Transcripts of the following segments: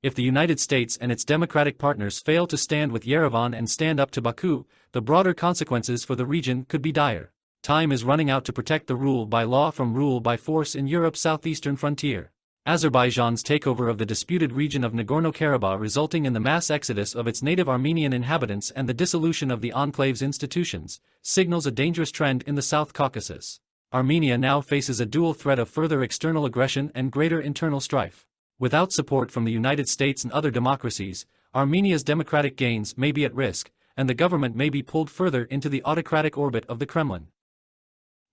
If the United States and its democratic partners fail to stand with Yerevan and stand up to Baku, the broader consequences for the region could be dire. Time is running out to protect the rule by law from rule by force in Europe's southeastern frontier. Azerbaijan's takeover of the disputed region of Nagorno Karabakh, resulting in the mass exodus of its native Armenian inhabitants and the dissolution of the enclave's institutions, signals a dangerous trend in the South Caucasus. Armenia now faces a dual threat of further external aggression and greater internal strife. Without support from the United States and other democracies, Armenia's democratic gains may be at risk, and the government may be pulled further into the autocratic orbit of the Kremlin.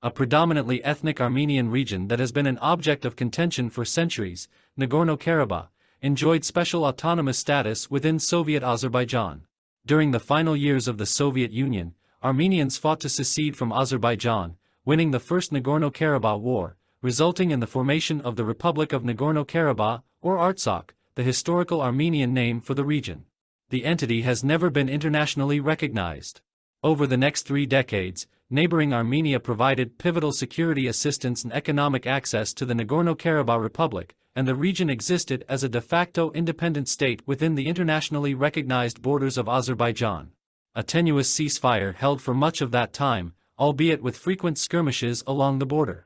A predominantly ethnic Armenian region that has been an object of contention for centuries, Nagorno Karabakh, enjoyed special autonomous status within Soviet Azerbaijan. During the final years of the Soviet Union, Armenians fought to secede from Azerbaijan, winning the First Nagorno-Karabakh War, resulting in the formation of the Republic of Nagorno-Karabakh, or Artsakh, the historical Armenian name for the region. The entity has never been internationally recognized. Over the next 3 decades, neighboring Armenia provided pivotal security assistance and economic access to the Nagorno-Karabakh Republic, and the region existed as a de facto independent state within the internationally recognized borders of Azerbaijan. A tenuous ceasefire held for much of that time, albeit with frequent skirmishes along the border.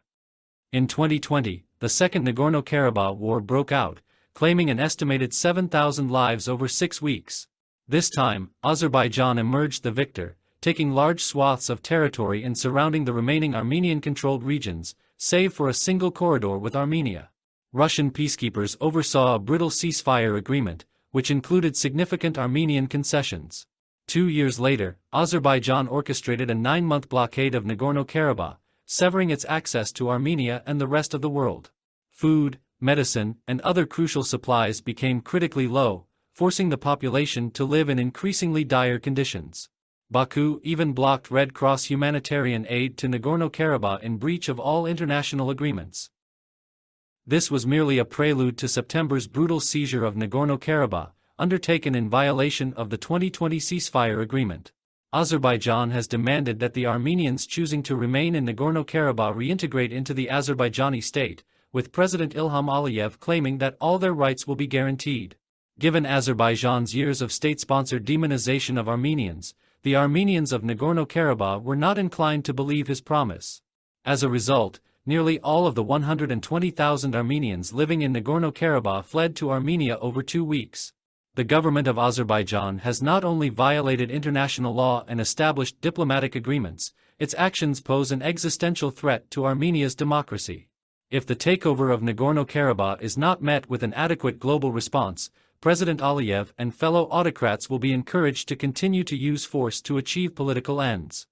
In 2020, the Second Nagorno-Karabakh War broke out, claiming an estimated 7,000 lives over 6 weeks. This time, Azerbaijan emerged the victor, taking large swaths of territory and surrounding the remaining Armenian-controlled regions, save for a single corridor with Armenia. Russian peacekeepers oversaw a brittle ceasefire agreement, which included significant Armenian concessions. 2 years later, Azerbaijan orchestrated a 9-month blockade of Nagorno-Karabakh, severing its access to Armenia and the rest of the world. Food, medicine, and other crucial supplies became critically low, forcing the population to live in increasingly dire conditions. Baku even blocked Red Cross humanitarian aid to Nagorno-Karabakh in breach of all international agreements. This was merely a prelude to September's brutal seizure of Nagorno-Karabakh, undertaken in violation of the 2020 ceasefire agreement. Azerbaijan has demanded that the Armenians choosing to remain in Nagorno-Karabakh reintegrate into the Azerbaijani state, with President Ilham Aliyev claiming that all their rights will be guaranteed. Given Azerbaijan's years of state-sponsored demonization of Armenians, the Armenians of Nagorno-Karabakh were not inclined to believe his promise. As a result, nearly all of the 120,000 Armenians living in Nagorno-Karabakh fled to Armenia over 2 weeks. The government of Azerbaijan has not only violated international law and established diplomatic agreements, its actions pose an existential threat to Armenia's democracy. If the takeover of Nagorno-Karabakh is not met with an adequate global response, President Aliyev and fellow autocrats will be encouraged to continue to use force to achieve political ends.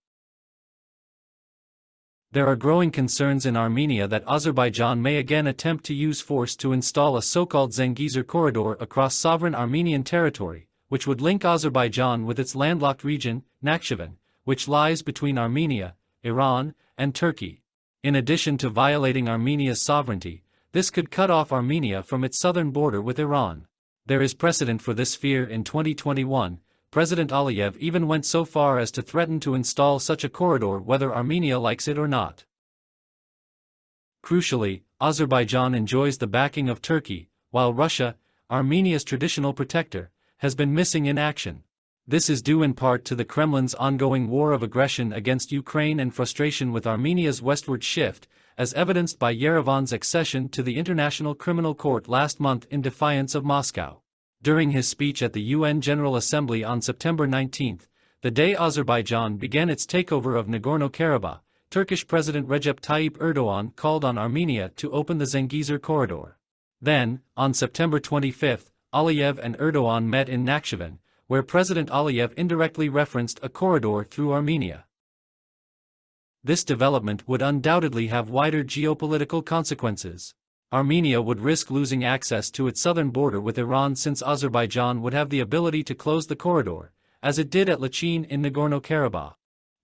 There are growing concerns in Armenia that Azerbaijan may again attempt to use force to install a so-called Zengezur corridor across sovereign Armenian territory, which would link Azerbaijan with its landlocked region, Nakhchivan, which lies between Armenia, Iran, and Turkey. In addition to violating Armenia's sovereignty, this could cut off Armenia from its southern border with Iran. There is precedent for this fear. In 2021, President Aliyev even went so far as to threaten to install such a corridor whether Armenia likes it or not. Crucially, Azerbaijan enjoys the backing of Turkey, while Russia, Armenia's traditional protector, has been missing in action. This is due in part to the Kremlin's ongoing war of aggression against Ukraine and frustration with Armenia's westward shift, as evidenced by Yerevan's accession to the International Criminal Court last month in defiance of Moscow. During his speech at the UN General Assembly on September 19, the day Azerbaijan began its takeover of Nagorno-Karabakh, Turkish President Recep Tayyip Erdogan called on Armenia to open the Zengezur corridor. Then, on September 25, Aliyev and Erdogan met in Nakhchivan, where President Aliyev indirectly referenced a corridor through Armenia. This development would undoubtedly have wider geopolitical consequences. Armenia would risk losing access to its southern border with Iran, since Azerbaijan would have the ability to close the corridor, as it did at Lachin in Nagorno-Karabakh.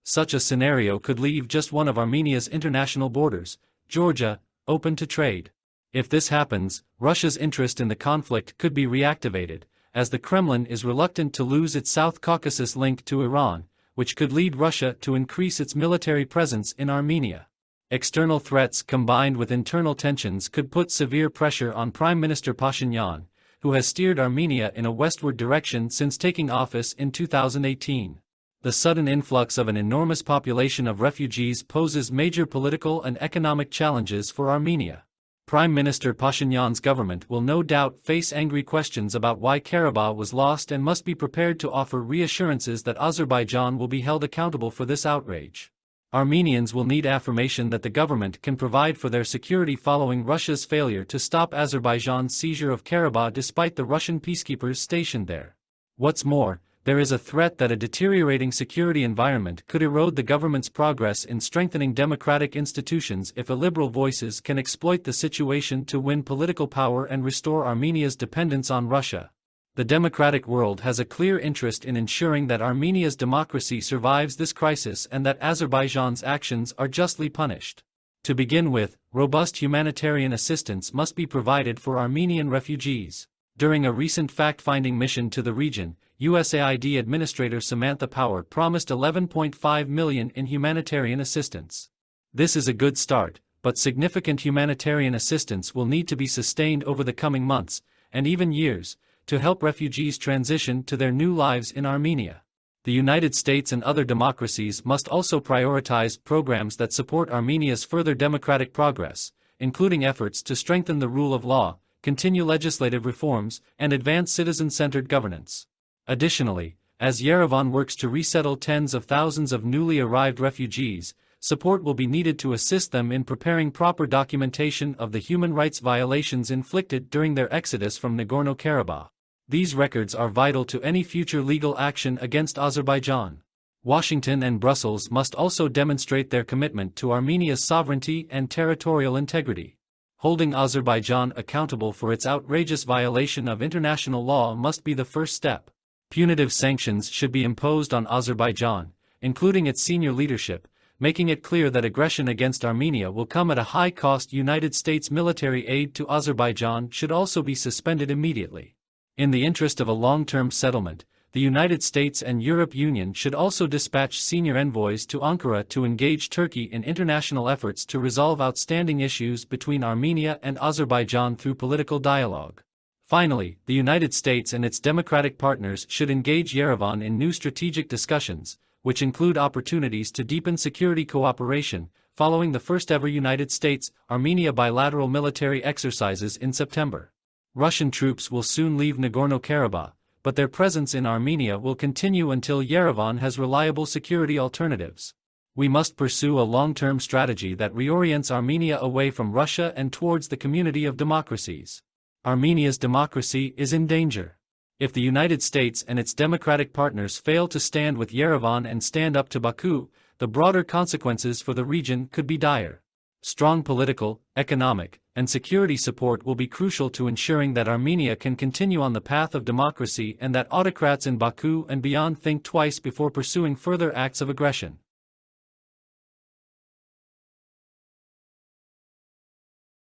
Such a scenario could leave just one of Armenia's international borders, Georgia, open to trade. If this happens, Russia's interest in the conflict could be reactivated, as the Kremlin is reluctant to lose its South Caucasus link to Iran, which could lead Russia to increase its military presence in Armenia. External threats combined with internal tensions could put severe pressure on Prime Minister Pashinyan, who has steered Armenia in a westward direction since taking office in 2018. The sudden influx of an enormous population of refugees poses major political and economic challenges for Armenia. Prime Minister Pashinyan's government will no doubt face angry questions about why Karabakh was lost and must be prepared to offer reassurances that Azerbaijan will be held accountable for this outrage. Armenians will need affirmation that the government can provide for their security following Russia's failure to stop Azerbaijan's seizure of Karabakh despite the Russian peacekeepers stationed there. What's more, there is a threat that a deteriorating security environment could erode the government's progress in strengthening democratic institutions if illiberal voices can exploit the situation to win political power and restore Armenia's dependence on Russia. The democratic world has a clear interest in ensuring that Armenia's democracy survives this crisis and that Azerbaijan's actions are justly punished. To begin with, robust humanitarian assistance must be provided for Armenian refugees. During a recent fact-finding mission to the region, USAID Administrator Samantha Power promised $11.5 million in humanitarian assistance. This is a good start, but significant humanitarian assistance will need to be sustained over the coming months, and even years, to help refugees transition to their new lives in Armenia. The United States and other democracies must also prioritize programs that support Armenia's further democratic progress, including efforts to strengthen the rule of law, continue legislative reforms, and advance citizen-centered governance. Additionally, as Yerevan works to resettle tens of thousands of newly arrived refugees, support will be needed to assist them in preparing proper documentation of the human rights violations inflicted during their exodus from Nagorno Karabakh. These records are vital to any future legal action against Azerbaijan. Washington and Brussels must also demonstrate their commitment to Armenia's sovereignty and territorial integrity. Holding Azerbaijan accountable for its outrageous violation of international law must be the first step. Punitive sanctions should be imposed on Azerbaijan, including its senior leadership, making it clear that aggression against Armenia will come at a high cost. United States military aid to Azerbaijan should also be suspended immediately. In the interest of a long-term settlement, the United States and European Union should also dispatch senior envoys to Ankara to engage Turkey in international efforts to resolve outstanding issues between Armenia and Azerbaijan through political dialogue. Finally, the United States and its democratic partners should engage Yerevan in new strategic discussions, which include opportunities to deepen security cooperation, following the first-ever United States-Armenia bilateral military exercises in September. Russian troops will soon leave Nagorno-Karabakh, but their presence in Armenia will continue until Yerevan has reliable security alternatives. We must pursue a long-term strategy that reorients Armenia away from Russia and towards the community of democracies. Armenia's democracy is in danger. If the United States and its democratic partners fail to stand with Yerevan and stand up to Baku, the broader consequences for the region could be dire. Strong political, economic, and security support will be crucial to ensuring that Armenia can continue on the path of democracy and that autocrats in Baku and beyond think twice before pursuing further acts of aggression.